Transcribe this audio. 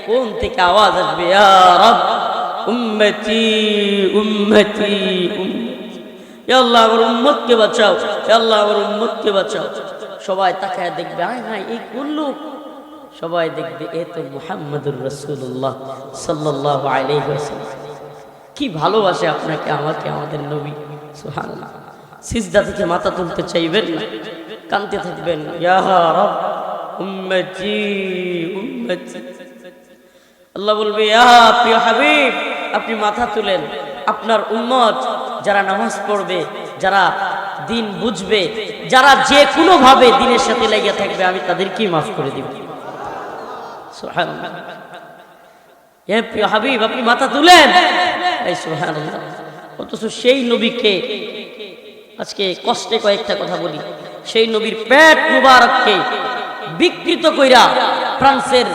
কোন থেকে আওয়াজ আসবে, ইয়া রাব উম্মতি উম্মতি উম্মতি, ইয়া আল্লাহ আমার উম্মতকে বাঁচাও, ইয়া আল্লাহ আমার উম্মতকে বাঁচাও। সবাই তাকায় দেখবে, হায় হায় এই কোন লোক? সবাই দেখবে এ তো মুহাম্মদুর রাসূলুল্লাহ সাল্লাল্লাহু আলাইহি ওয়াসাল্লাম। কি ভালোবাসে আপনাকে আমাকে আমাদের নবী, সুবহানাল্লাহ। সিজদা থেকে মাথা তুলতে চাইবেন না, কাঁদতে থাকবেন, ইয়া রাব উম্মতি উম্মতি। আল্লাহ বলবে, ইয়া প্রিয় হাবিব আপনি মাথা তুলেন, আপনার উম্মত যারা নামাজ পড়বে, যারা দিন বুঝবে, যারা যে কোনো ভাবে দিনের সাথে লেগে থাকবে, আমি তাদেরকেই মাফ করে দিব। সুবহানাল্লাহ। হে প্রিয় হাবিব আপনি মাথা তুলেন, এই সুবহানাল্লাহ। অথচ সেই নবীকে আজকে কষ্টে কয়েকটা কথা বলি, সেই নবীর পেট মুবারককে বিকৃত কইরা ফ্রান্সের